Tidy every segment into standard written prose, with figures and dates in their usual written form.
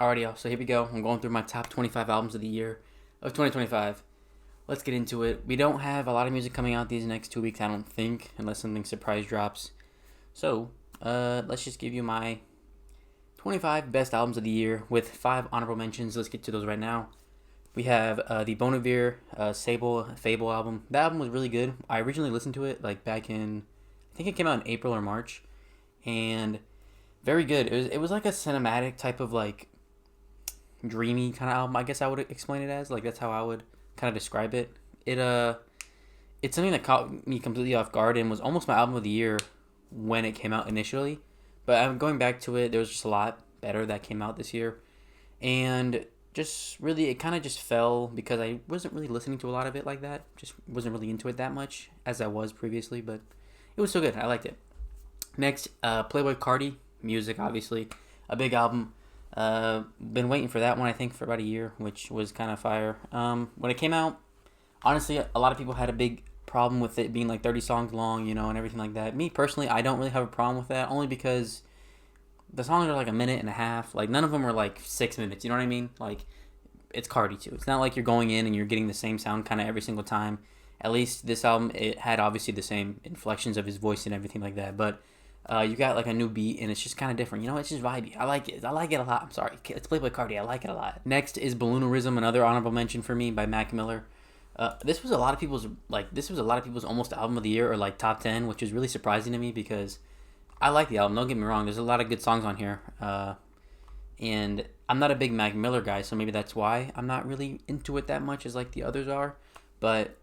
Alrighty, y'all. So here we go. I'm going through my top 25 albums of the year of 2025. Let's get into it. We don't have a lot of music coming out these next 2 weeks, I don't think, unless something surprise drops. So, let's just give you my 25 best albums of the year with 5 honorable mentions. Let's get to those right now. We have the Bon Iver Fable album. That album was really good. I originally listened to it like back in, I think it came out in April or March, and very good. It was like a cinematic type of like dreamy kind of album. I guess I would explain it as like that's how I would kind of describe it. It's something that caught me completely off guard and was almost my album of the year when it came out initially. But I'm going back to it. There was just a lot better that came out this year, and just really it kind of just fell because I wasn't really listening to a lot of it like that. Just wasn't really into it that much as I was previously, but it was still good. I liked it. Next, Playboy Cardi, Music, obviously a big album. Been waiting for that one, I think, for about a year, which was kind of fire. When it came out, honestly, a lot of people had a big problem with it being like 30 songs long, and everything like that. Me personally, I don't really have a problem with that, only because the songs are like a minute and a half. Like none of them are like 6 minutes. You know what I mean? Like it's Cardi too. It's not like you're going in and you're getting the same sound kind of every single time. At least this album, it had obviously the same inflections of his voice and everything like that, but you got like a new beat and it's just kind of different. It's just vibey. I like it. I like it a lot. I'm sorry. It's Playboy Cardi. I like it a lot. Next is Balloonerism, another honorable mention for me by Mac Miller. This was a lot of people's almost album of the year or like top 10, which is really surprising to me because I like the album. Don't get me wrong. There's a lot of good songs on here. And I'm not a big Mac Miller guy, so maybe that's why I'm not really into it that much as like the others are. But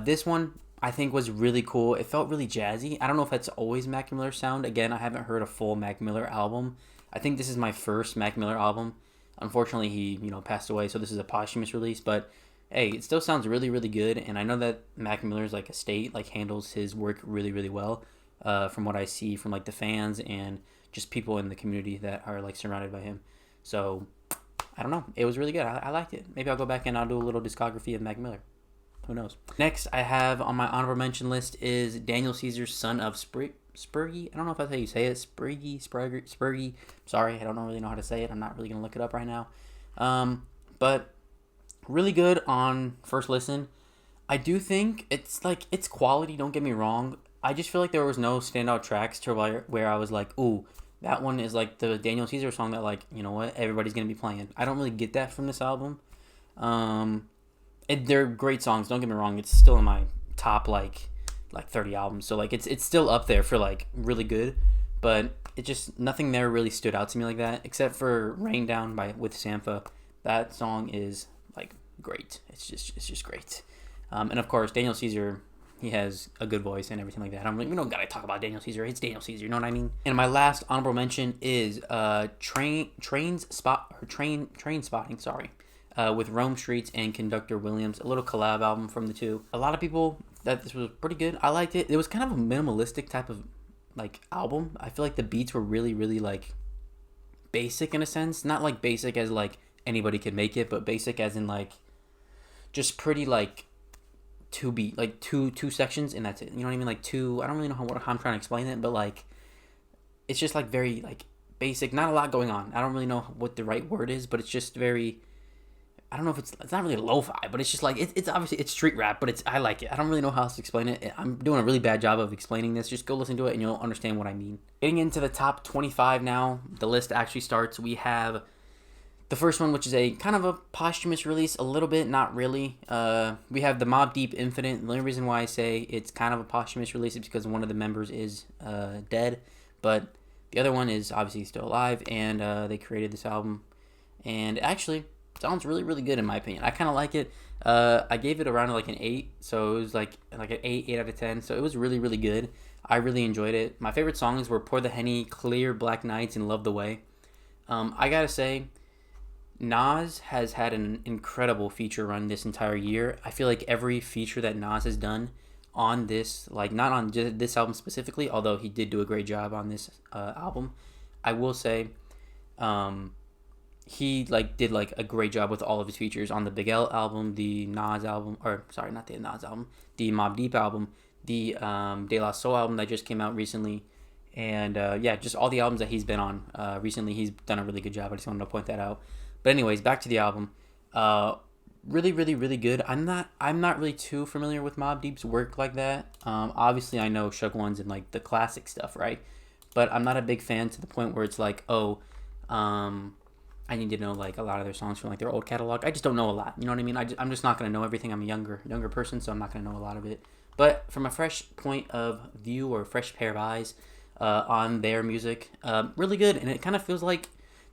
this one I think was really cool. It felt really jazzy. I don't know if that's always Mac Miller sound. Again, I haven't heard a full Mac Miller album. I think this is my first Mac Miller album. Unfortunately, he passed away, so this is a posthumous release. But hey, it still sounds really really good. And I know that Mac Miller's like estate like handles his work really really well. From what I see from like the fans and just people in the community that are like surrounded by him. So I don't know. It was really good. I liked it. Maybe I'll go back and I'll do a little discography of Mac Miller. Who knows? Next, I have on my honorable mention list is Daniel Caesar's Son of Spurgy. I don't know if that's how you say it. Spurgy. Sorry, I don't really know how to say it. I'm not really going to look it up right now. But really good on first listen. I do think it's quality, don't get me wrong. I just feel like there was no standout tracks to where I was like, ooh, that one is like the Daniel Caesar song that like, you know what, everybody's going to be playing. I don't really get that from this album. They're great songs, don't get me wrong. It's still in my top like 30 albums. So like it's still up there for like really good, but it just nothing there really stood out to me like that except for Rain Down with Sampha. That song is like great. It's just great. And of course Daniel Caesar, he has a good voice and everything like that. We don't gotta talk about Daniel Caesar. It's Daniel Caesar, you know what I mean? And my last honorable mention is Train Spotting, sorry. With Rome Streets and Conductor Williams, a little collab album from the two. A lot of people that this was pretty good. I liked it. It was kind of a minimalistic type of like album. I feel like the beats were really, really like basic in a sense. Not like basic as like anybody could make it, but basic as in like just pretty like two sections and that's it. You know what I mean? Like two. I don't really know how I'm trying to explain it, but like it's just like very like basic. Not a lot going on. I don't really know what the right word is, but it's just very. I don't know if it's not really lo-fi, but it's just like it's obviously it's street rap, but I like it. I don't really know how else to explain it. I'm doing a really bad job of explaining this. Just go listen to it and you'll understand what I mean. Getting into the top 25 now, the list actually starts. We have the first one, which is a kind of a posthumous release, a little bit, not really. We have the Mobb Deep Infinite. The only reason why I say it's kind of a posthumous release is because one of the members is dead, but the other one is obviously still alive, and they created this album, and actually sounds really really good in my opinion. I kind of like it. I gave it around like an 8, so it was like an 8 out of 10, so it was really really good. I really enjoyed it. My favorite songs were Pour the Henny, Clear, Black Nights, and Love the Way. I gotta say, Nas has had an incredible feature run this entire year. I feel like every feature that Nas has done on this, like not on just this album specifically, although he did do a great job on this album, I will say he like did like a great job with all of his features on the Big L album, the Nas album, or sorry, not the Nas album, the Mobb Deep album, the De La Soul album that just came out recently, And yeah, just all the albums that he's been on recently, he's done a really good job. I just wanted to point that out. But anyways, back to the album. Really, really, really good. I'm not really too familiar with Mobb Deep's work like that. Obviously, I know Shook Ones and like the classic stuff, right? But I'm not a big fan to the point where it's like, oh, I need to know like a lot of their songs from like their old catalog. I just don't know a lot. You know what I mean? I'm just not gonna know everything. I'm a younger person, so I'm not gonna know a lot of it. But from a fresh point of view or a fresh pair of eyes on their music, really good. And it kind of feels like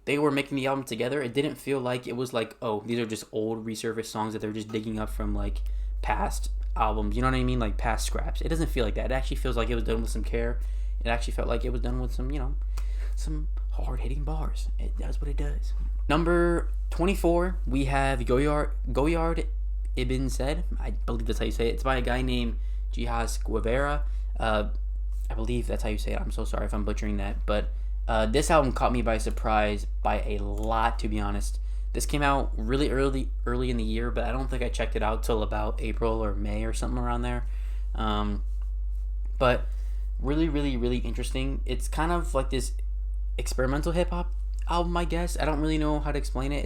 they were making the album together. It didn't feel like it was like, oh, these are just old resurfaced songs that they're just digging up from like past albums. You know what I mean? Like past scraps. It doesn't feel like that. It actually feels like it was done with some care. It actually felt like it was done with some, some hard hitting bars. It does what it does. Number 24, we have Goyard Ibn Said. I believe that's how you say it. It's by a guy named Jihaz Guevara. I believe that's how you say it. I'm so sorry if I'm butchering that. But this album caught me by surprise by a lot, to be honest. This came out really early in the year, but I don't think I checked it out till about April or May or something around there. But really, really, really interesting. It's kind of like this experimental hip hop album, I guess. I don't really know how to explain it.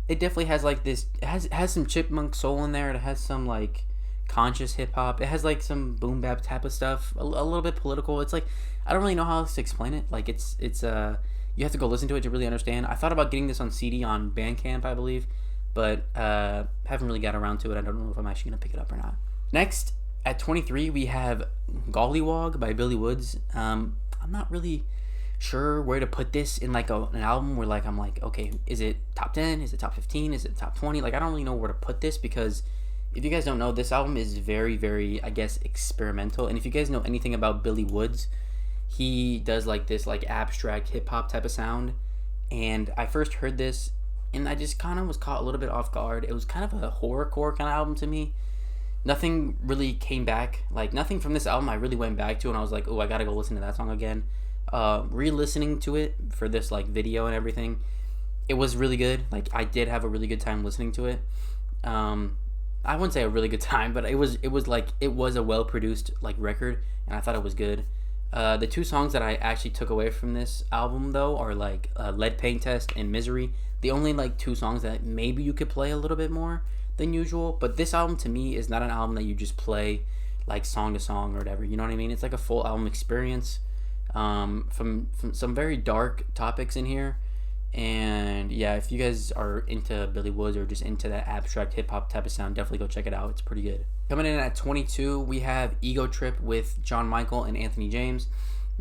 It definitely has like this. It has some chipmunk soul in there. It has some like conscious hip hop. It has like some boom bap type of stuff. A little bit political. It's like I don't really know how else to explain it. Like it's you have to go listen to it to really understand. I thought about getting this on CD on Bandcamp, I believe, but haven't really got around to it. I don't know if I'm actually gonna pick it up or not. Next at 23 we have Gollywog by Billy Woods. I'm not really sure where to put this in like an album where like I'm like, okay, is it top 10, is it top 15, is it top 20? Like I don't really know where to put this, because if you guys don't know, this album is very, very, I guess, experimental. And if you guys know anything about Billy Woods, he does like this like abstract hip hop type of sound. And I first heard this and I just kind of was caught a little bit off guard. It was kind of a horrorcore kind of album to me. Nothing really came back, like nothing from this album I really went back to and I was like, oh, I gotta go listen to that song again. Re-listening to it for this like video and everything, it was really good. Like I did have a really good time listening to it. I wouldn't say a really good time, but it was a well produced like record, and I thought it was good. The two songs that I actually took away from this album though are like Lead Paint Test and Misery. The only like two songs that maybe you could play a little bit more than usual. But this album to me is not an album that you just play like song to song or whatever. You know what I mean? It's like a full album experience. From some very dark topics in here. And yeah, if you guys are into Billy Woods or just into that abstract hip hop type of sound, definitely go check it out. It's pretty good. Coming in at 22, we have Ego Trip with John Michael and Anthony James.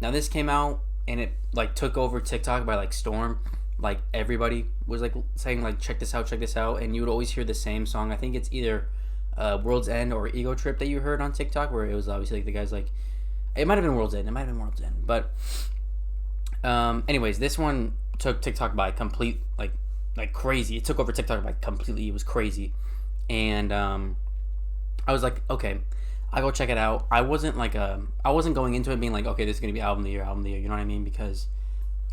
Now this came out and it like took over TikTok by like storm. Like everybody was like saying like check this out, and you would always hear the same song. I think it's either World's End or Ego Trip that you heard on TikTok, where it was obviously like the guys like, it might have been World's End. But anyways, this one took TikTok by complete like crazy. It took over TikTok by completely. It was crazy, and I was like, okay, I go check it out. I wasn't going into it being like, okay, this is gonna be album of the year. You know what I mean? Because,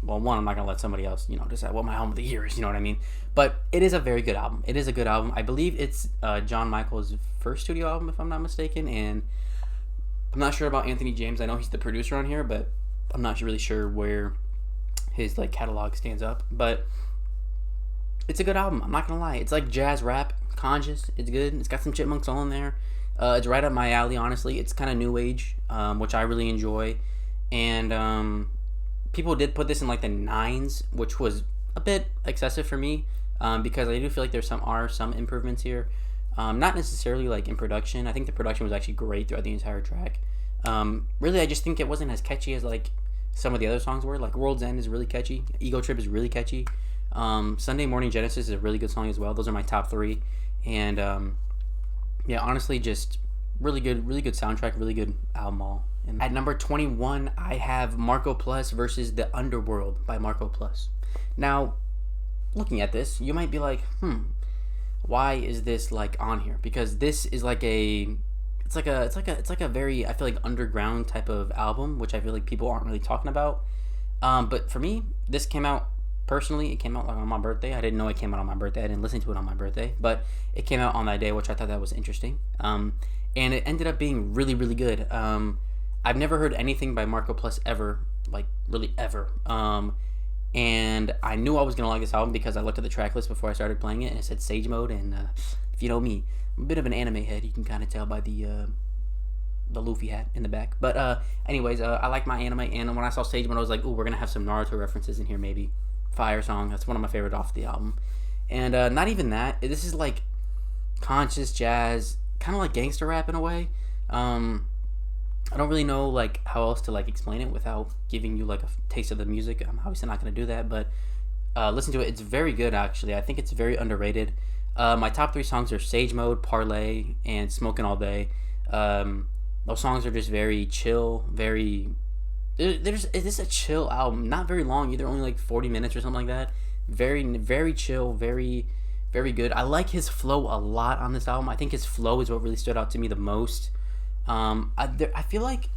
well, one, I'm not gonna let somebody else decide what my album of the year is. You know what I mean? But it is a very good album. It is a good album. I believe it's John Michael's first studio album, if I'm not mistaken, and I'm not sure about Anthony James. I know he's the producer on here, but I'm not really sure where his like catalog stands up. But it's a good album. I'm not gonna lie. It's like jazz rap, conscious. It's good. It's got some chipmunk soul in there. It's right up my alley. Honestly, it's kind of new age, which I really enjoy. And people did put this in like the 9s, which was a bit excessive for me, because I do feel like there's some improvements here. Not necessarily like in production. I think the production was actually great throughout the entire track. Really, I just think it wasn't as catchy as like some of the other songs were. Like World's End is really catchy. Ego Trip is really catchy. Sunday Morning Genesis is a really good song as well. Those are my top 3. And yeah, honestly, just really good soundtrack, really good album all. And at number 21, I have Marco Plus versus The Underworld by Marco Plus. Now, looking at this, you might be like, why is this like on here? Because this is like it's like a very, I feel like, underground type of album, which I feel like people aren't really talking about. But for me, this came out personally. It came out like on my birthday. I didn't know it came out on my birthday. I didn't listen to it on my birthday, but it came out on that day, which I thought that was interesting. And it ended up being really, really good. I've never heard anything by Marco Plus ever really ever. And I knew I was gonna like this album because I looked at the track list before I started playing it, and it said Sage Mode. And if you know me, I'm a bit of an anime head. You can kind of tell by the Luffy hat in the back. But anyways, I like my anime, and when I saw Sage Mode, I was like, ooh, we're gonna have some Naruto references in here, maybe. Fire Song, that's one of my favorite off the album. And not even that. This is like conscious jazz, kind of like gangster rap in a way. I don't really know like how else to like explain it without giving you like a taste of the music. I'm obviously not gonna do that, but listen to it. It's very good actually. I think it's very underrated. My top three songs are Sage Mode, Parlay, and Smoking All Day. Those songs are just very chill, very. This is a chill album, not very long either, only like 40 minutes or something like that. Very, very chill, very, very good. I like his flow a lot on this album. I think his flow is what really stood out to me the most. I feel like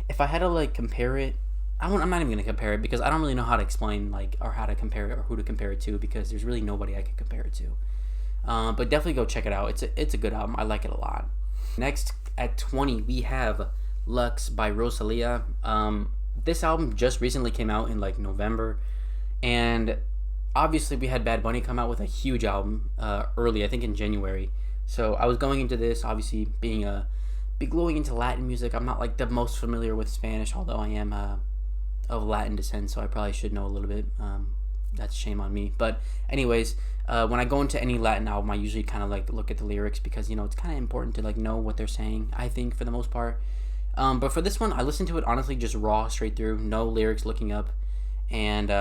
if I had to like compare it, I'm not even gonna compare it because I don't really know how to explain like or how to compare it or who to compare it to because there's really nobody I could compare it to. But definitely go check it out. It's a good album. I like it a lot. Next at 20 we have Lux by Rosalia. This album just recently came out in like November, and obviously we had Bad Bunny come out with a huge album early, I think in January. So I was going into this obviously being a big going into Latin music. I'm not like the most familiar with Spanish, although I am of Latin descent, so I probably should know a little bit. That's a shame on me. But anyways, when I go into any Latin album, I usually kind of like look at the lyrics because it's kind of important to like know what they're saying. I think for the most part. But for this one, I listened to it honestly just raw, straight through, no lyrics looking up, and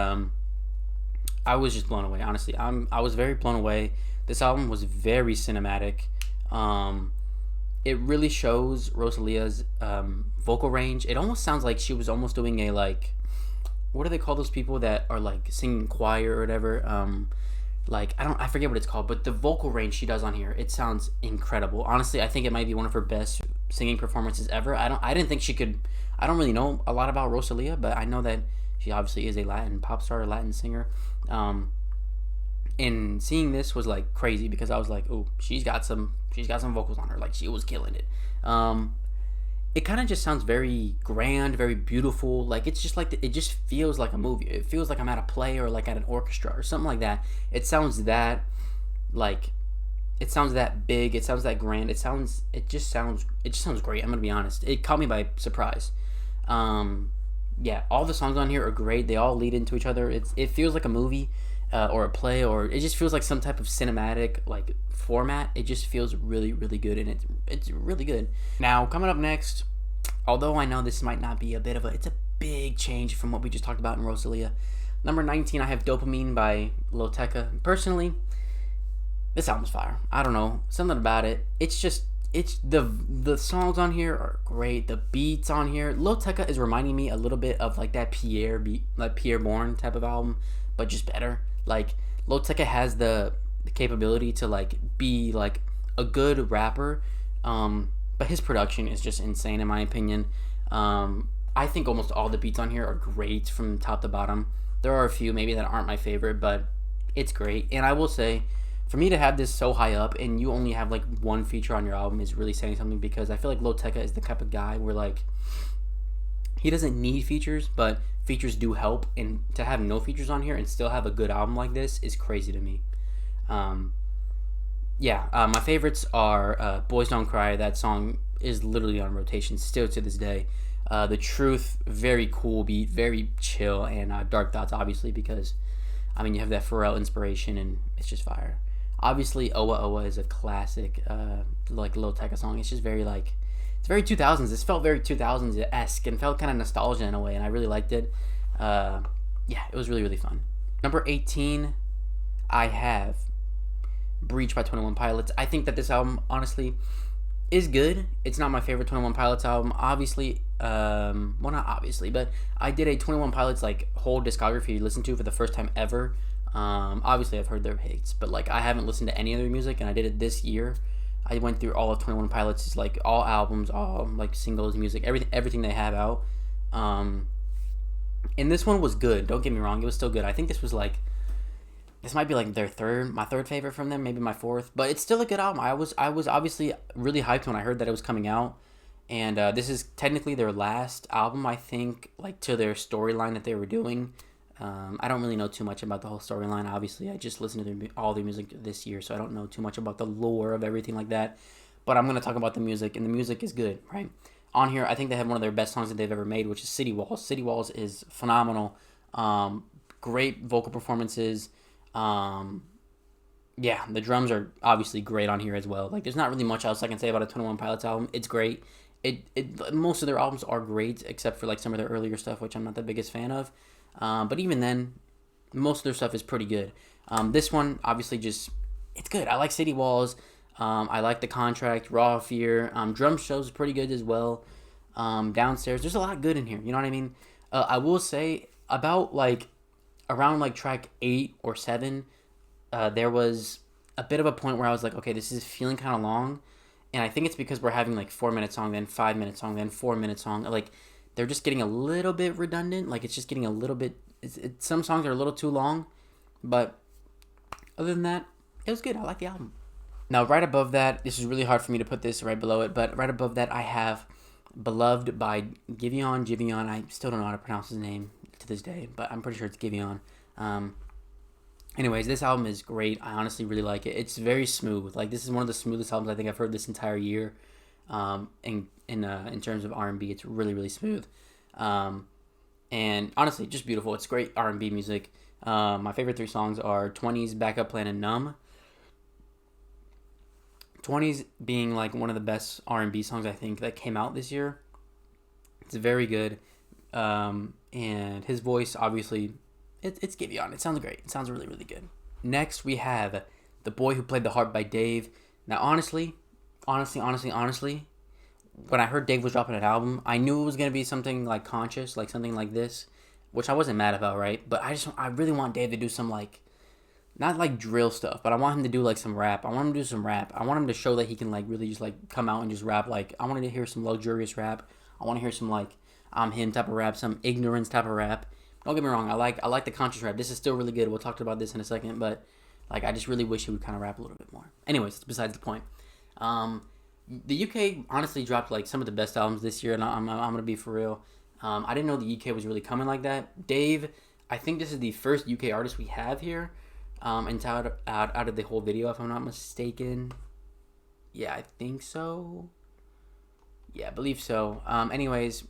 I was just blown away. Honestly, I was very blown away. This album was very cinematic. It really shows Rosalia's vocal range. It almost sounds like she was almost doing a like, what do they call those people that are like singing choir or whatever? Like I forget what it's called, but the vocal range she does on here, it sounds incredible. Honestly, I think it might be one of her best singing performances ever. I didn't think she could. I don't really know a lot about Rosalia, but I know that she obviously is a Latin pop star, a Latin singer. And seeing this was like crazy because I was like, oh, she's got some vocals on her. Like she was killing it. It kind of just sounds very grand, very beautiful. Like it's just like it just feels like a movie. It feels like I'm at a play or like at an orchestra or something like that. It sounds that like it sounds that big. It sounds that grand. It just sounds great. I'm gonna be honest. It caught me by surprise. Yeah, all the songs on here are great. They all lead into each other. It feels like a movie. Or a play, or it just feels like some type of cinematic like format. It just feels really, really good, and it's really good. Now coming up next, although I know this might not be it's a big change from what we just talked about in Rosalia. Number 19, I have Dopamine by Lil Tecca. Personally, this album's fire. I don't know, something about it. It's the songs on here are great. The beats on here, Lil Tecca is reminding me a little bit of like that Pierre beat, like Pierre Bourne type of album, but just better. Like Lil Tecca has the capability to like be like a good rapper, but his production is just insane in my opinion. I think almost all the beats on here are great from top to bottom. There are a few maybe that aren't my favorite, but it's great. And I will say, for me to have this so high up and you only have like one feature on your album is really saying something, because I feel like Lil Tecca is the type of guy where like he doesn't need features, but features do help, and to have no features on here and still have a good album like this is crazy to me. My favorites are Boys Don't Cry. That song is literally on rotation still to this day. The Truth, very cool beat, very chill, and Dark Thoughts obviously because you have that Pharrell inspiration and it's just fire. Obviously Owa Owa is a classic like Lil Tecca song. It's just very like, it's very 2000s. This felt very 2000s-esque and felt kind of nostalgia in a way, and I really liked it. It was really, really fun. Number 18, I have Breach by 21 Pilots. I think that this album, honestly, is good. It's not my favorite 21 Pilots album. Obviously, not obviously, but I did a 21 Pilots like whole discography to listen to for the first time ever. Obviously, I've heard their hits, but like I haven't listened to any of their music, and I did it this year. I went through all of 21 Pilots, like all albums, all like singles, music, everything they have out. And this one was good. Don't get me wrong, it was still good. I think this might be like my third favorite from them, maybe my fourth, but it's still a good album. I was obviously really hyped when I heard that it was coming out, And this is technically their last album, I think, like to their storyline that they were doing. I don't really know too much about the whole storyline. Obviously, I just listened to all their music this year, so I don't know too much about the lore of everything like that. But I'm gonna talk about the music, and the music is good, right? On here, I think they have one of their best songs that they've ever made, which is City Walls. City Walls is phenomenal. Great vocal performances. Um, yeah, the drums are obviously great on here as well. Like, there's not really much else I can say about a 21 Pilots album. It's great. It most of their albums are great, except for like some of their earlier stuff, which I'm not the biggest fan of. But even then, most of their stuff is pretty good. This one, obviously, just it's good. I like City Walls. I like The Contract, Raw Fear. Drum Shows is pretty good as well. Downstairs, there's a lot good in here. You know what I mean? I will say about like around like track 8 or 7, there was a bit of a point where I was like, okay, this is feeling kind of long. And I think it's because we're having like 4 minute song, then 5 minute song, then 4 minute song. Like they're just getting a little bit redundant. Like it's just getting a little bit. Some songs are a little too long, but other than that, it was good. I like the album. Now, right above that, this is really hard for me to put this right below it, but right above that, I have Beloved by Giveon. Giveon, I still don't know how to pronounce his name to this day, but I'm pretty sure it's Giveon. Anyways, this album is great. I honestly really like it. It's very smooth. Like this is one of the smoothest albums I think I've heard this entire year. In terms of R&B, it's really really smooth. And honestly, just beautiful. It's great R&B music. My favorite 3 songs are 20s, Backup Plan, and Numb. 20s being like one of the best R&B songs I think that came out this year. It's very good. And his voice, obviously, it's Giveon. It sounds great. It sounds really, really good. Next, we have The Boy Who Played the Harp by Dave. Now, honestly, when I heard Dave was dropping an album, I knew it was going to be something like conscious, like something like this, which I wasn't mad about, right? But I really want Dave to do some like, not like drill stuff, but I want him to do like some rap. I want him to do some rap. I want him to show that he can like really just like come out and just rap. Like I wanted to hear some luxurious rap. I want to hear some like I'm him type of rap, some ignorance type of rap. Don't get me wrong. I like the conscious rap. This is still really good. We'll talk about this in a second, but like I just really wish he would kind of rap a little bit more. Anyways, it's besides the point. The UK honestly dropped like some of the best albums this year, and I'm gonna be for real. I didn't know the UK was really coming like that. Dave, I think this is the first UK artist we have here. And out of the whole video, if I'm not mistaken. Yeah, I think so. Yeah, I believe so. Anyways,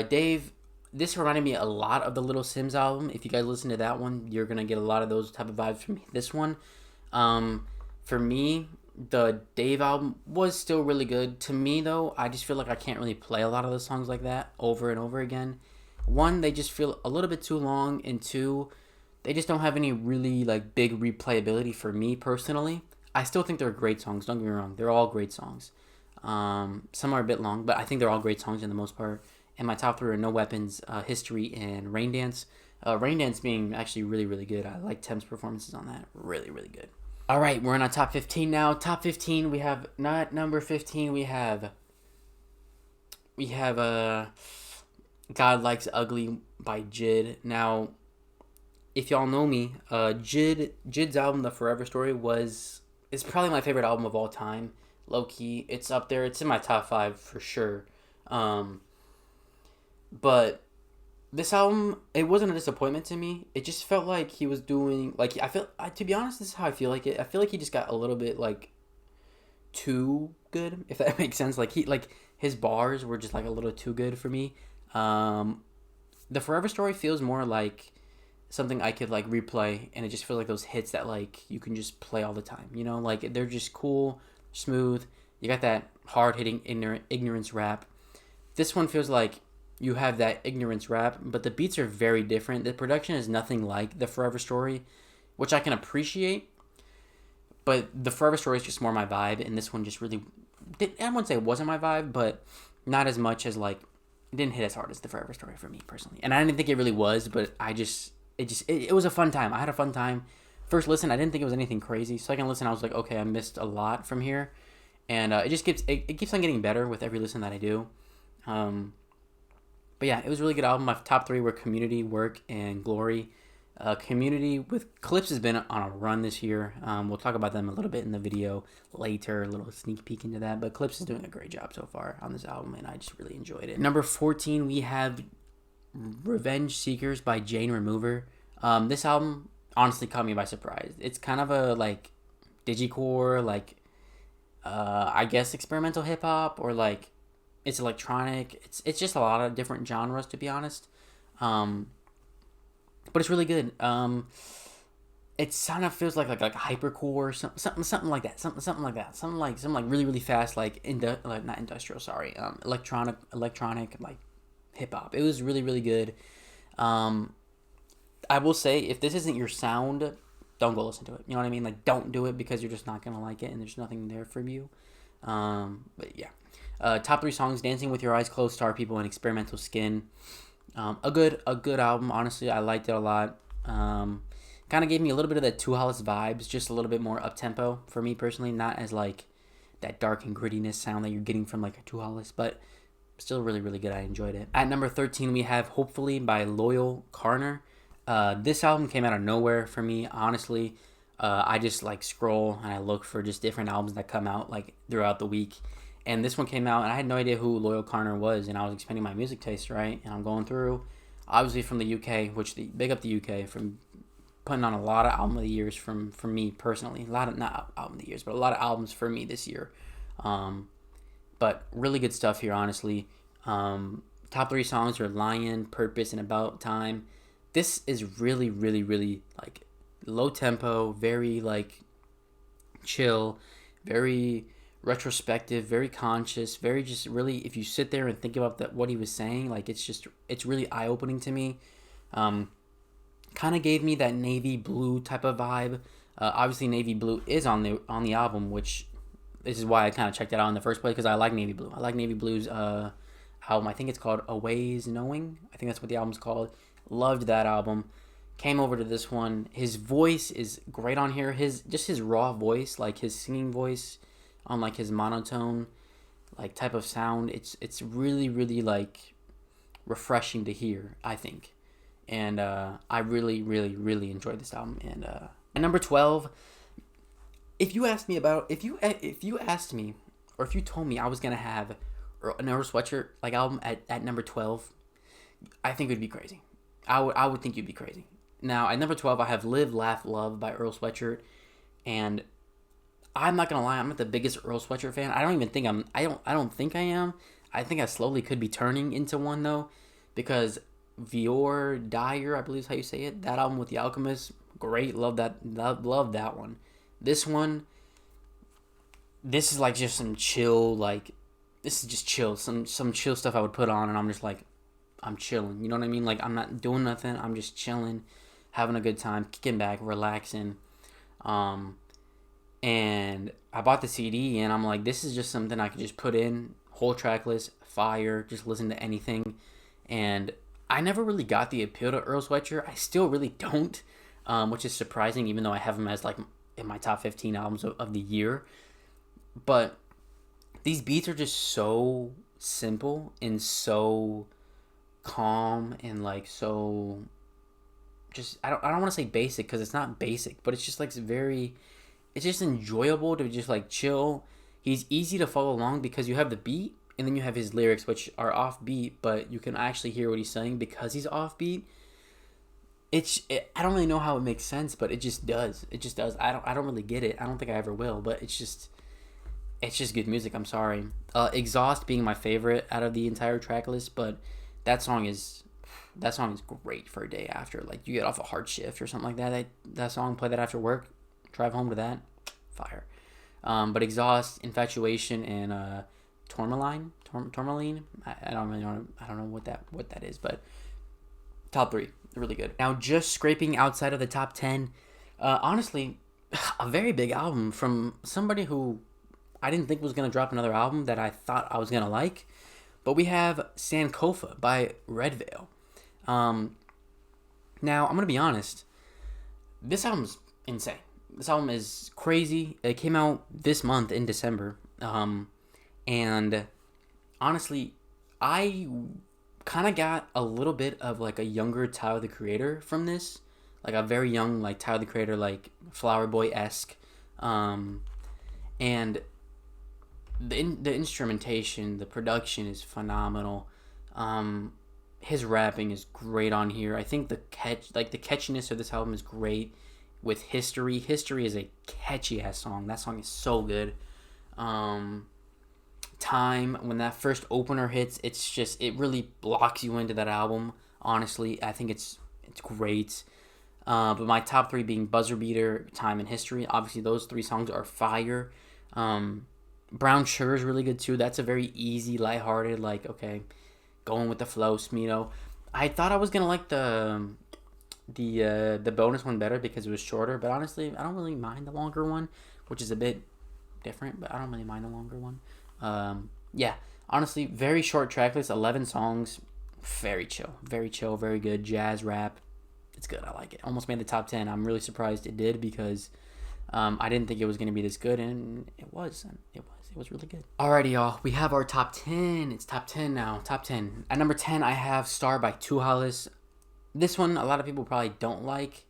Dave, this reminded me a lot of the Little Sims album. If you guys listen to that one, you're gonna get a lot of those type of vibes from this one. For me, the Dave album was still really good. To me, though, I just feel like I can't really play a lot of the songs like that over and over again. One, they just feel a little bit too long, and two, they just don't have any really like big replayability for me personally. I still think they're great songs. Don't get me wrong; they're all great songs. Some are a bit long, but I think they're all great songs in the most part. And my top 3 are No Weapons, History, and Rain Dance. Rain Dance being actually really, really good. I like Tem's performances on that. Really, really good. All right, we're in our top 15 now. Top 15, we have not number 15. We have God Likes Ugly by Jid. Now, if y'all know me, Jid's album The Forever Story is probably my favorite album of all time. Low key, it's up there. It's in my top 5 for sure. But this album, it wasn't a disappointment to me. It just felt like he was doing like to be honest, this is how I feel like it. I feel like he just got a little bit like too good, if that makes sense. Like his bars were just like a little too good for me. The Forever Story feels more like something I could like replay, and it just feels like those hits that like you can just play all the time. You know, like they're just cool, smooth. You got that hard hitting ignorance rap. This one feels like you have that ignorance rap, but the beats are very different. The production is nothing like The Forever Story, which I can appreciate, but The Forever Story is just more my vibe, and this one just really, I wouldn't say it wasn't my vibe, but not as much as like, it didn't hit as hard as The Forever Story for me personally. And I didn't think it really was, but it was a fun time. I had a fun time. First listen, I didn't think it was anything crazy. Second listen, I was like, okay, I missed a lot from here. And it keeps on getting better with every listen that I do. But yeah, it was a really good album. My top 3 were Community, Work, and Glory. Community with Clips has been on a run this year. We'll talk about them a little bit in the video later, a little sneak peek into that. But Clips is doing a great job so far on this album, and I just really enjoyed it. Number 14, we have Revenge Seekers by Jane Remover. This album honestly caught me by surprise. It's kind of a like digicore, like I guess experimental hip hop, or like it's electronic. It's just a lot of different genres, to be honest. But it's really good. It kind of feels like hypercore or something like that. Something like that. Something like really really fast like not industrial. Sorry. Electronic like hip hop. It was really really good. I will say, if this isn't your sound, don't go listen to it. You know what I mean? Like, don't do it because you're just not gonna like it, and there's nothing there for you. But yeah. Top 3 songs: Dancing with Your Eyes Closed, Star People, and Experimental Skin. A good album. Honestly, I liked it a lot. Kind of gave me a little bit of that Two Hollis vibes, just a little bit more up tempo for me personally, not as like that dark and grittiness sound that you're getting from like a Two Hollis, but still really really good. I enjoyed it. At number 13, we have Hopefully by Loyal Carner. This album came out of nowhere for me, honestly. I just like scroll and I look for just different albums that come out like throughout the week. And this one came out, and I had no idea who Loyal Carner was, and I was expanding my music taste, right? And I'm going through, obviously from the UK, big up the UK from putting on a lot of album of the years from me personally. A lot of, not album of the years, but a lot of albums for me this year. But really good stuff here, honestly. Top 3 songs are Lion, Purpose, and About Time. This is really, really, really like low tempo, very like chill, very retrospective, very conscious, very just really, if you sit there and think about what he was saying, like it's really eye-opening to me. Kind of gave me that navy blue type of vibe. Obviously navy blue is on the album, which this is why I kind of checked it out in the first place, because I like navy blue. I like navy blue's album. I think it's called A Ways Knowing. I think that's what the album's called. Loved that album. Came over to this one. His voice is great on here. His raw voice, like his singing voice on like his monotone like type of sound, it's really really like refreshing to hear, I think. And I really really really enjoyed this album. And at number 12, if you asked me, or if you told me I was gonna have an Earl Sweatshirt like album at number 12, I think it would be crazy. I would think you'd be crazy. Now at number 12, I have Live Laugh Love by Earl Sweatshirt, and I'm not gonna lie, I'm not the biggest Earl Sweatshirt fan. I don't think I am. I think I slowly could be turning into one though, because Vior Dyer, I believe is how you say it. That album with The Alchemist, great. Love that one. This one, this is like just some chill, like this is just chill, some chill stuff I would put on, and I'm just like, I'm chilling. You know what I mean? Like I'm not doing nothing. I'm just chilling, having a good time, kicking back, relaxing. And I bought the CD, and I'm like, this is just something I could just put in, whole track list, fire, just listen to anything. And I never really got the appeal to Earl Sweatshirt. I still really don't, which is surprising, even though I have him as like in my top 15 albums of the year. But these beats are just so simple and so calm and like so just, I don't want to say basic, because it's not basic, but it's just like it's just enjoyable to just like chill. He's easy to follow along because you have the beat, and then you have his lyrics, which are offbeat, but you can actually hear what he's saying because he's offbeat. I don't really know how it makes sense, but it just does. It just does. I don't really get it. I don't think I ever will, but it's just good music. I'm sorry. Exhaust being my favorite out of the entire track list, but that song is great for a day after. Like you get off a hard shift or something like that. That song, play that after work, drive home to that, fire. But Exhaust, Infatuation, and Tourmaline. I don't know what that is, but top 3, really good. Now, just scraping outside of the top 10, honestly, a very big album from somebody who I didn't think was gonna drop another album that I thought I was gonna like. But we have Sankofa by Red Veil. Now, I'm gonna be honest, this album's insane. This album is crazy. It came out this month in December. And honestly, I kind of got a little bit of like a younger Tyler the Creator from this. like a very young, like Tyler the Creator, like Flower Boy esque, and the instrumentation, the production is phenomenal. His rapping is great on here. I think the catchiness of this album is great. With History, History is a catchy ass song. That song is so good. Time, when that first opener hits, it really locks you into that album. Honestly, I think it's great. But my top three being Buzzer Beater, Time, and History. Obviously, those three songs are fire. Brown Sugar is really good too. That's a very easy, lighthearted, like, okay, going with the flow, Smino. I thought I was gonna like the bonus one better because it was shorter, but honestly, I don't really mind the longer one, which is a bit different, but I don't really mind the longer one. Yeah, honestly, very short track list, 11 songs, very chill, very good, jazz rap. It's good, I like it. Almost made the top 10. I'm really surprised it did because I didn't think it was going to be this good, and it was. It was really good. Alrighty, y'all. We have our top 10. It's top 10 now. Top 10. At number 10, I have Star by Two Hollis. This one, a lot of people probably don't like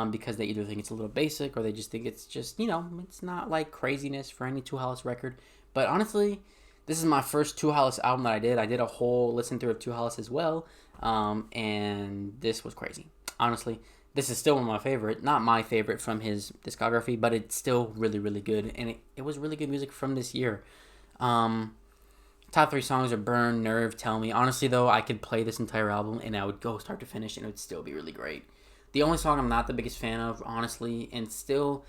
because they either think it's a little basic or they just think it's just, it's not like craziness for any Two Hollis record. But honestly, this is my first Two Hollis album that I did. I did a whole listen through of Two Hollis as well, and this was crazy. Honestly, this is still one of my favorite. Not my favorite from his discography, but it's still really, really good. And it was really good music from this year. Top three songs are Burn, Nerve, Tell Me. Honestly, though, I could play this entire album and I would go start to finish and it would still be really great. The only song I'm not the biggest fan of, honestly, and still,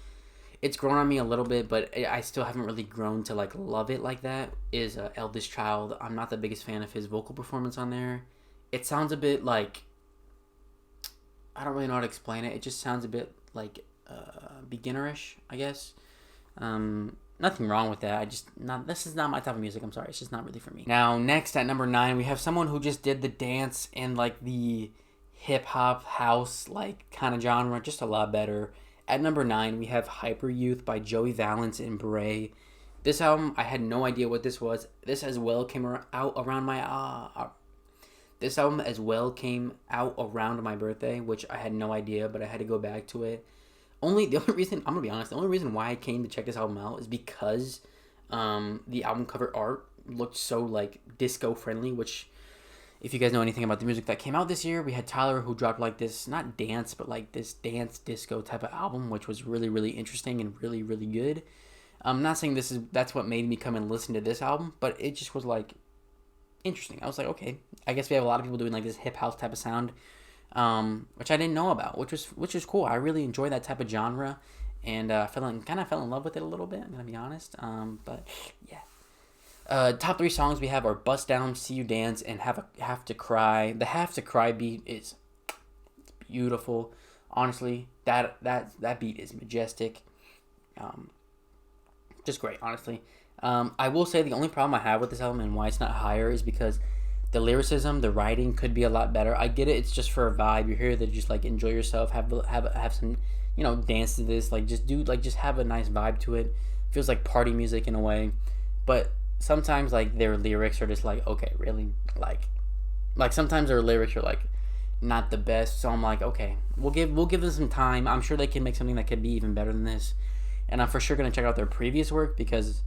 it's grown on me a little bit, but I still haven't really grown to like love it like that, is Eldest Child. I'm not the biggest fan of his vocal performance on there. It sounds a bit like, I don't really know how to explain it. It just sounds a bit like beginnerish, I guess. Nothing wrong with that. This is not my type of music. I'm sorry. It's just not really for me. Now, next at number 9, we have someone who just did the dance and like the hip hop house like kind of genre just a lot better. At number 9, we have Hyper Youth by Joey Valence and Bray. This album, I had no idea what this was. This as well came out around my This album as well came out around my birthday, which I had no idea, but I had to go back to it. The only reason, I'm gonna be honest, the only reason why I came to check this album out is because the album cover art looked so like disco friendly, which if you guys know anything about the music that came out this year, we had Tyler who dropped like this, not dance, but like this dance disco type of album, which was really, really interesting and really, really good. I'm not saying that's what made me come and listen to this album, but it just was like interesting. I was like, okay, I guess we have a lot of people doing like this hip house type of sound, which I didn't know about, which was cool. I really enjoy that type of genre, and fell in love with it a little bit. I'm gonna be honest. But yeah. Top 3 songs we have are Bust Down, See You Dance, and Have to Cry. The Have to Cry beat is beautiful. Honestly, that beat is majestic. Just great, honestly. I will say the only problem I have with this album and why it's not higher is because the lyricism, the writing could be a lot better. I get it; it's just for a vibe. You're here to just like enjoy yourself, have some, dance to this. Like just have a nice vibe to it. Feels like party music in a way, but sometimes like their lyrics are just like, okay, really, like sometimes their lyrics are like not the best. So I'm like, okay, we'll give them some time. I'm sure they can make something that could be even better than this, and I'm for sure gonna check out their previous work because.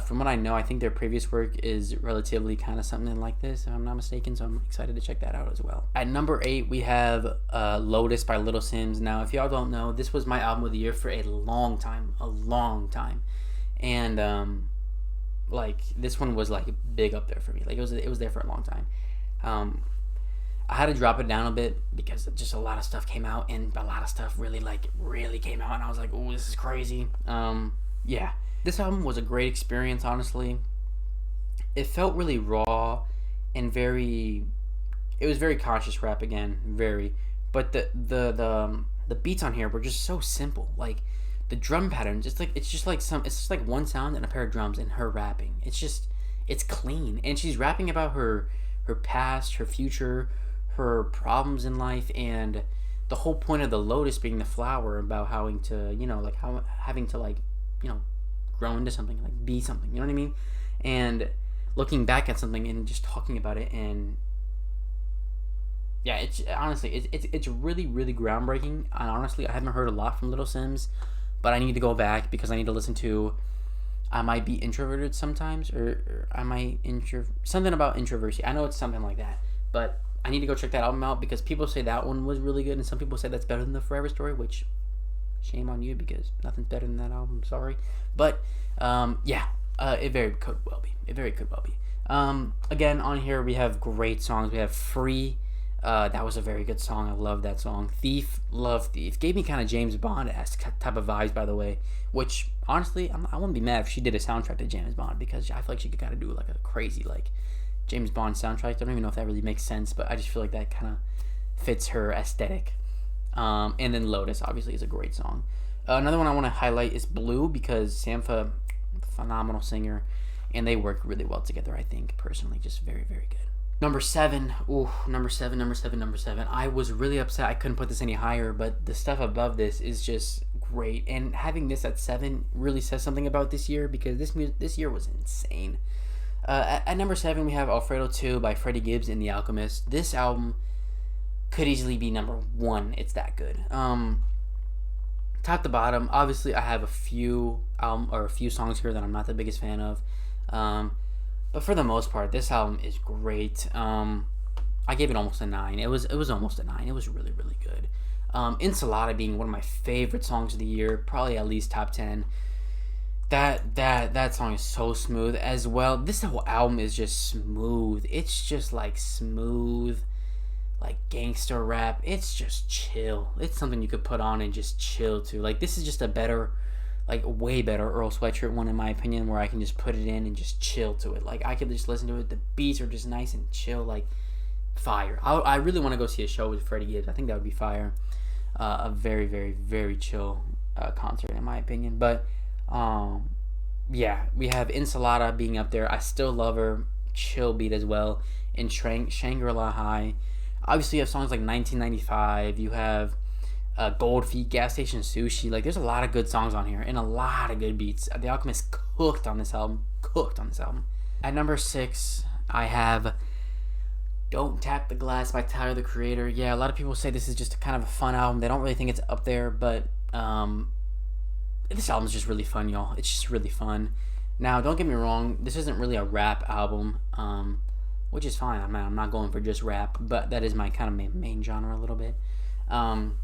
From what I know, I think their previous work is relatively kind of something like this, if I'm not mistaken, so I'm excited to check that out as well. At number 8, we have Lotus by Little Sims. Now, if y'all don't know, this was my album of the year for a long time. And, this one was, like, big up there for me. Like, it was there for a long time. I had to drop it down a bit because just a lot of stuff came out, and a lot of stuff really came out, and I was like, oh, this is crazy. Yeah. This album was a great experience, honestly. It felt really raw and it was very conscious rap again, very. But the beats on here were just so simple. Like the drum patterns, it's just like one sound and a pair of drums and her rapping. It's clean. And she's rapping about her past, her future, her problems in life, and the whole point of the lotus being the flower, about having to, having to grow into something, like be something, you know what I mean? And looking back at something and just talking about it, and yeah, it's honestly it's really really groundbreaking. And honestly, I haven't heard a lot from Little Sims, but I need to go back because I need to listen to. I might be introverted sometimes, or I might something about introversy. I know it's something like that, but I need to go check that album out because people say that one was really good, and some people say that's better than the Forever Story, which shame on you because nothing's better than that album. Sorry, but yeah, it very could well be. It very could well be. Again, on here we have great songs. We have Free. That was a very good song. I love that song. Thief, love Thief. Gave me kind of James Bond-esque type of vibes, by the way. Which, honestly, I wouldn't be mad if she did a soundtrack to James Bond because I feel like she could kind of do like a crazy, like, James Bond soundtrack. I don't even know if that really makes sense, but I just feel like that kind of fits her aesthetic. And then Lotus, obviously, is a great song. Another one I want to highlight is Blue because Sampha, phenomenal singer, and they work really well together, I think, personally. Just very, very good. Number 7. Ooh, number 7. I was really upset I couldn't put this any higher, but the stuff above this is just great. And having this at 7 really says something about this year because this year was insane. At number 7, we have Alfredo 2 by Freddie Gibbs and The Alchemist. This album could easily be number 1. It's that good. Top to bottom, obviously I have a few songs here that I'm not the biggest fan of. But for the most part, this album is great. I gave it almost a 9. It was almost a 9. It was really, really good. Enchilada being one of my favorite songs of the year, probably at least top 10. That song is so smooth as well. This whole album is just smooth. It's just like smooth, like gangster rap. It's just chill. It's something you could put on and just chill to. Like this is just a better, like way better Earl Sweatshirt one in my opinion, where I can just put it in and just chill to it. Like I could just listen to it. The beats are just nice and chill, like fire. I really want to go see a show with Freddie Gibbs. I think that would be fire. A very, very, very chill concert in my opinion. But yeah, we have Enchilada being up there. I still love her. Chill beat as well. And Shangri-La High. Obviously, you have songs like 1995. You have Gold Feet, Gas Station Sushi. Like, there's a lot of good songs on here and a lot of good beats. The Alchemist cooked on this album. At number 6, I have Don't Tap the Glass by Tyler, the Creator. Yeah, a lot of people say this is just kind of a fun album. They don't really think it's up there, but this album is just really fun, y'all. It's just really fun. Now, don't get me wrong. This isn't really a rap album, which is fine. I'm not going for just rap, but that is my kind of main genre a little bit. And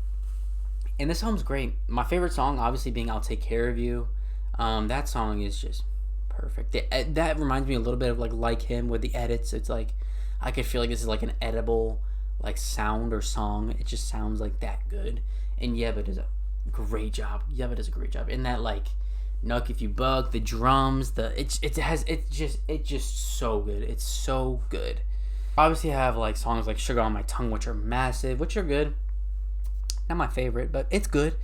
this album's great. My favorite song, obviously, being I'll Take Care of You. That song is just perfect. That reminds me a little bit of like Him with the edits. It's like I could feel like this is like an edible like sound or song. It just sounds like that good. And Yebba does a great job. And that like Nuck If You Bug, the drums, it's just so good. It's so good. Obviously I have like songs like Sugar on My Tongue, which are massive, which are good. Not my favorite, but it's good.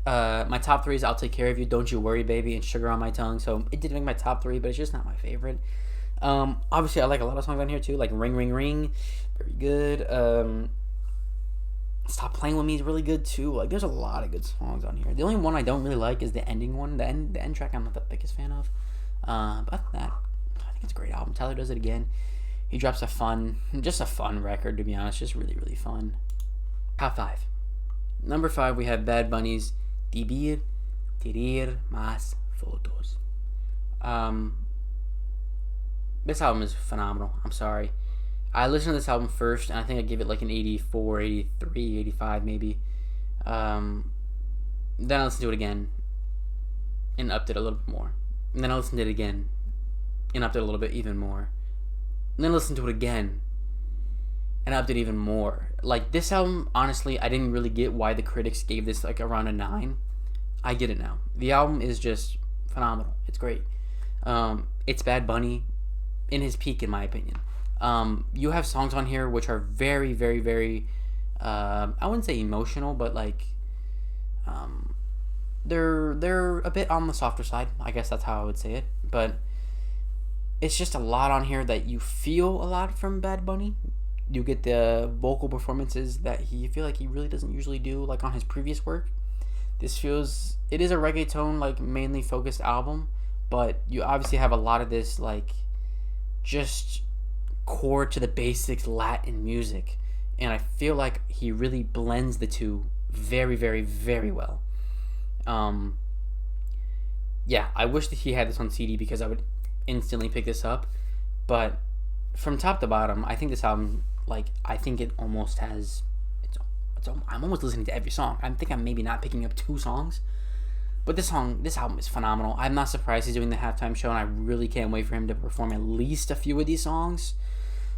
My top 3 is I'll Take Care of You, Don't You Worry Baby, and Sugar on My Tongue. So it did make my top 3, but it's just not my favorite. Obviously I like a lot of songs on here too, like Ring Ring Ring, very good. Stop Playing With Me is really good too. Like there's a lot of good songs on here. The only one I don't really like is the ending one. The end track I'm not the biggest fan of. But other than that, I think it's a great album. Tyler does it again. He drops a fun record, to be honest. Just really, really fun. Top 5. Number 5, we have Bad Bunny's Tibir Tirir Mas Fotos. This album is phenomenal. I'm sorry. I listened to this album first, and I think I gave it like an 84, 83, 85 maybe. Then I listened to it again and upped it a little bit more. And then I listened to it again and upped it a little bit even more. And then I listened to it again and upped it even more. Like, this album, honestly, I didn't really get why the critics gave this like around a 9. I get it now. The album is just phenomenal. It's great. It's Bad Bunny in his peak, in my opinion. You have songs on here which are very, very, very, I wouldn't say emotional, but like, they're a bit on the softer side. I guess that's how I would say it. But it's just a lot on here that you feel a lot from Bad Bunny. You get the vocal performances that you feel like he really doesn't usually do, like on his previous work. It is a reggaeton, like mainly focused album, but you obviously have a lot of this, like, just core to the basics Latin music, and I feel like he really blends the two very, very, very well. Um, yeah, I wish that he had this on CD because I would instantly pick this up. But from top to bottom, I think this album, like, I think it almost has. I'm almost listening to every song. I think I'm maybe not picking up 2 songs, but this album is phenomenal. I'm not surprised he's doing the halftime show, and I really can't wait for him to perform at least a few of these songs.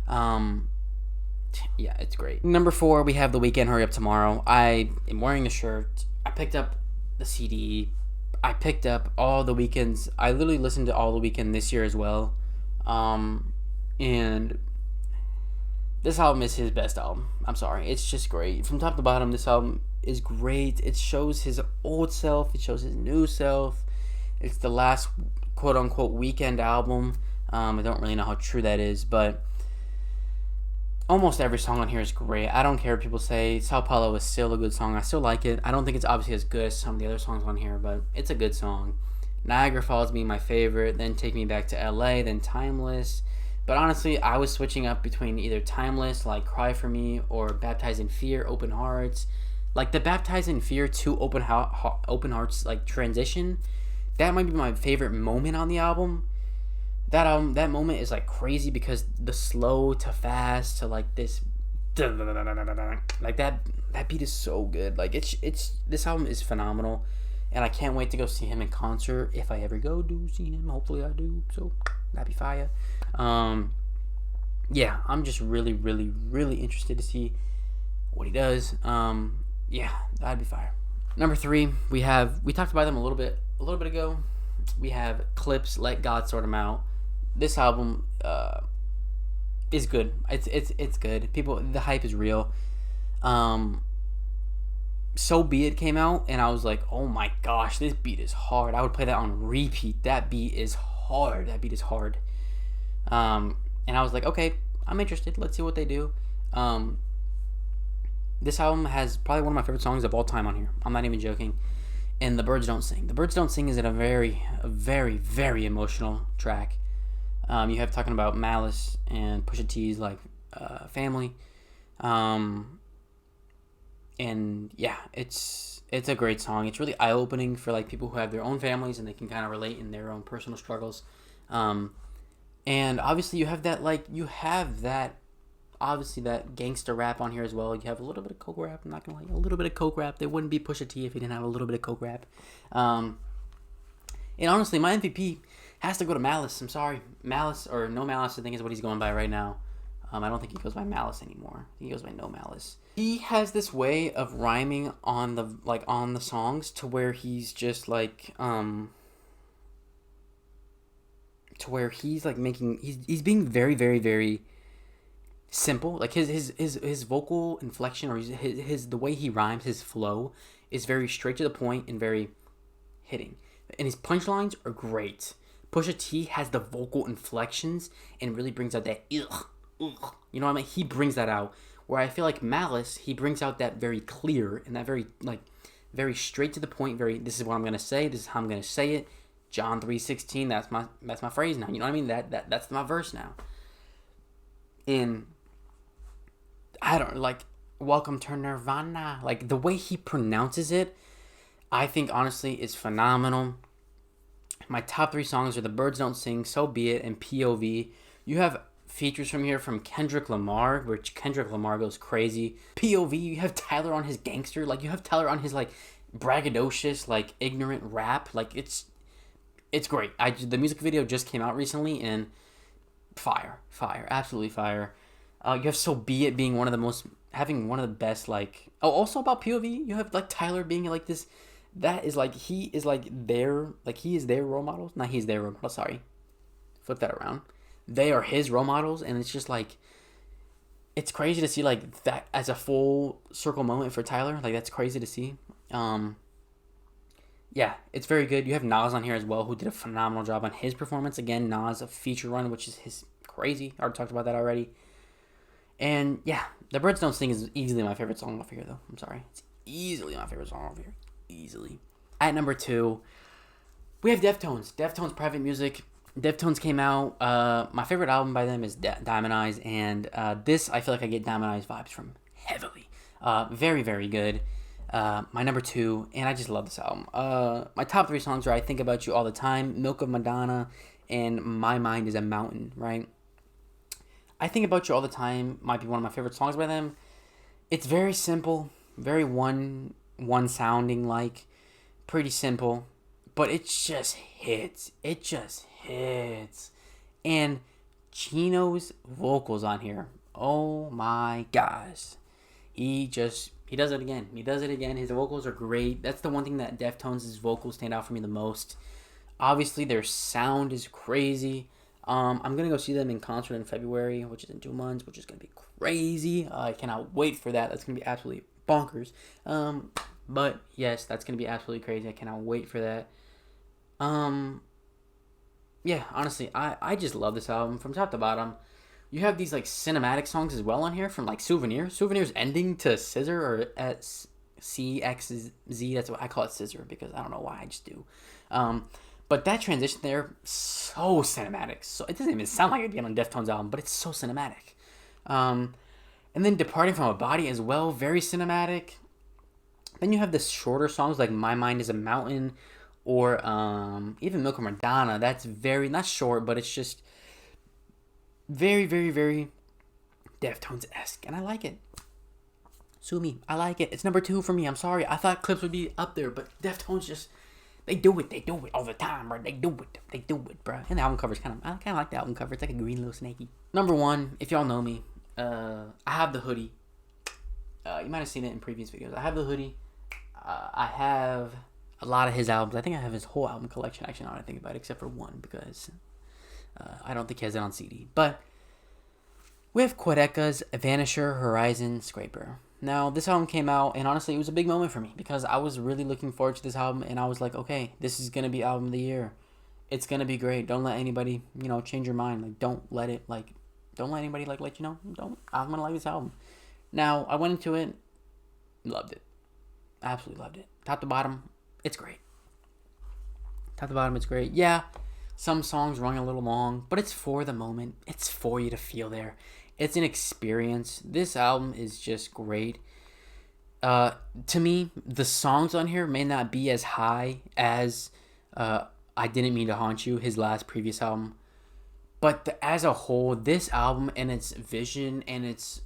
Yeah, it's great. Number 4, we have The Weeknd, Hurry Up Tomorrow. I am wearing the shirt. I picked up the CD. I picked up all the Weeknd's. I literally listened to all the Weeknd this year as well. And this album is his best album. I'm sorry. It's just great. From top to bottom, this album is great. It shows his old self. It shows his new self. It's the last quote-unquote Weeknd album. I don't really know how true that is, but almost every song on here is great. I don't care what people say. Sao Paulo is still a good song. I still like it. I don't think it's obviously as good as some of the other songs on here, but it's a good song. Niagara Falls being my favorite, then Take Me Back to LA, then Timeless. But honestly, I was switching up between either Timeless, like Cry For Me, or Baptized in Fear, Open Hearts. Like the Baptized in Fear to Open Hearts like transition, that might be my favorite moment on the album. That moment is like crazy because the slow to fast to like this, like that beat is so good. Like it's this album is phenomenal, and I can't wait to go see him in concert if I ever go do see him. Hopefully I do. So that'd be fire. Yeah, I'm just really, really, really interested to see what he does. Yeah, that'd be fire. Number 3, we talked about them a little bit ago. We have Clips, Let God Sort 'Em Out. This album is good. It's good. The hype is real. So Be It came out, and I was like, oh my gosh, this beat is hard. I would play that on repeat. That beat is hard. And I was like, okay, I'm interested. Let's see what they do. This album has probably one of my favorite songs of all time on here. I'm not even joking. And The Birds Don't Sing. The Birds Don't Sing is a very, very emotional track. You have talking about Malice and Pusha T's like family. And yeah, it's a great song. It's really eye-opening for like people who have their own families and they can kind of relate in their own personal struggles. And obviously you have that obviously that gangster rap on here as well. You have a little bit of coke rap. I'm not gonna lie, a little bit of coke rap. There wouldn't be Pusha T if he didn't have a little bit of coke rap. And honestly, my MVP has to go to Malice. I'm sorry, Malice or No Malice, I think is what he's going by right now. I don't think he goes by Malice anymore. I think he goes by No Malice. He has this way of rhyming on the songs to where he's just like to where he's like he's being very, very, very simple. Like his vocal inflection or his the way he rhymes, his flow is very straight to the point and very hitting. And his punchlines are great. Pusha T has the vocal inflections and really brings out that ugh. You know what I mean? He brings that out. Where I feel like Malice, he brings out that very clear and that very very straight to the point. Very, this is what I'm gonna say. This is how I'm gonna say it. John 3:16. That's my phrase now. You know what I mean? That's my verse now. And I don't like Welcome to Nirvana. Like the way he pronounces it, I think honestly is phenomenal. My top 3 songs are The Birds Don't Sing, So Be It, and POV. You have features from here from Kendrick Lamar, which Kendrick Lamar goes crazy. POV, you have Tyler on his gangster, like you have Tyler on his like braggadocious, like ignorant rap. Like it's great. The music video just came out recently and fire, absolutely fire. You have So Be It being one of the best like. Oh, also about POV, you have like Tyler being like this. That is like he is their role models. Not he's their role model. Sorry, flip that around. They are his role models, and it's just like it's crazy to see like that as a full circle moment for Tyler. Like that's crazy to see. Yeah, it's very good. You have Nas on here as well, who did a phenomenal job on his performance. Again, Nas a feature run, which is his crazy. I already talked about that already. And yeah, The Birds Don't Sing is easily my favorite song off here, though. I'm sorry, it's easily my favorite song off here. Easily. At number 2, we have Deftones. Deftones Private Music. Deftones came out. My favorite album by them is Diamond Eyes, and this I feel like I get Diamond Eyes vibes from. heavily. Very, very good. My number 2, and I just love this album. My top 3 songs are I Think About You All the Time, Milk of Madonna, and My Mind is a Mountain, right? I Think About You All the Time might be one of my favorite songs by them. It's very simple, very one sounding, like pretty simple, but it just hits. It just hits. And Chino's vocals on here, oh my gosh. He does it again. He does it again. His vocals are great. That's the one thing that Deftones' vocals stand out for me the most. Obviously, their sound is crazy. I'm gonna go see them in concert in February, which is in 2 months, which is gonna be crazy. I cannot wait for that. That's gonna be absolutely bonkers. But yes, that's gonna be absolutely crazy. I cannot wait for that. Yeah, honestly, I just love this album from top to bottom. You have these like cinematic songs as well on here from like Souvenir. Souvenir's ending to Scissor or CXZ. That's what I call it, Scissor, because I don't know why, I just do. But that transition there, so cinematic. So it doesn't even sound like it'd be on a Deftones album, but it's so cinematic. And then Departing from a Body as well, very cinematic. Then you have the shorter songs like My Mind is a Mountain or even Milk of Madonna. That's very, not short, but it's just very, very, very Deftones-esque. And I like it. Sue me. I like it. It's number 2 for me. I'm sorry. I thought Clips would be up there, but Deftones just... They do it all the time, bro. They do it, bro. And the album cover's I kind of like the album cover. It's like a green little snakey. Number 1, if y'all know me, I have the hoodie. You might have seen it in previous videos. I have the hoodie. I have a lot of his albums. I think I have his whole album collection, actually, now that I think about it, except for one, because I don't think he has it on CD. But we have Quedeca's Vanisher, Horizon, Scraper. Now, this album came out, and honestly, it was a big moment for me because I was really looking forward to this album, and I was like, okay, this is going to be album of the year. It's going to be great. Don't let anybody, change your mind. Like, don't let anybody, let you know. I'm going to like this album. Now, I went into it, loved it. Absolutely loved it. Top to bottom, it's great. Top to bottom, it's great. Yeah, some songs run a little long, but it's for the moment. It's for you to feel there. It's an experience. This album is just great. To me, the songs on here may not be as high as I Didn't Mean to Haunt You, his last previous album. But as a whole, this album and its vision and its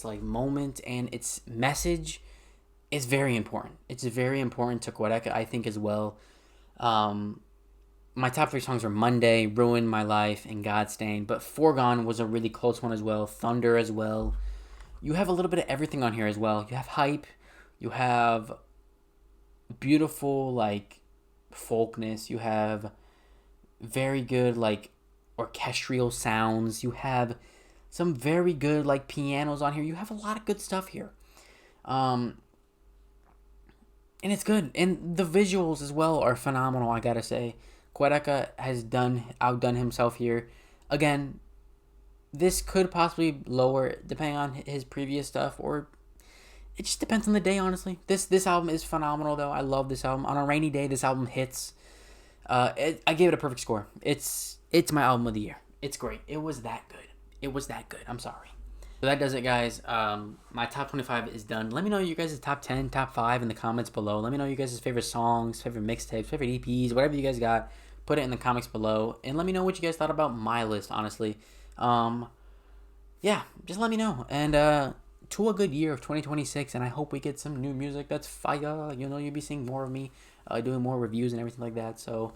like moment and its message is very important. It's very important to Quedeca, I think, as well. My top 3 songs are Monday, Ruin My Life, and Godstained. But Foregone was a really close one as well. Thunder as well. You have a little bit of everything on here as well. You have hype. You have beautiful, like, folkness. You have very good, like, orchestral sounds. You have some very good, like, pianos on here. You have a lot of good stuff here. And it's good. And the visuals as well are phenomenal, I gotta say. Quedeca has outdone himself here. Again, this could possibly lower depending on his previous stuff, or it just depends on the day, honestly. This album is phenomenal, though. I love this album. On a rainy day, this album hits. I gave it a perfect score. It's my album of the year. It's great. It was that good. I'm sorry. So that does it, guys. My top 25 is done. Let me know you guys' top 10, top 5 in the comments below. Let me know you guys' favorite songs, favorite mixtapes, favorite EPs, whatever you guys got. Put it in the comments below. And let me know what you guys thought about my list, honestly. Yeah, just let me know. And to a good year of 2026. And I hope we get some new music that's fire. You'll be seeing more of me doing more reviews and everything like that. So,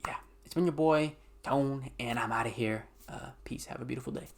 yeah. It's been your boy, Tone. And I'm out of here. Peace. Have a beautiful day.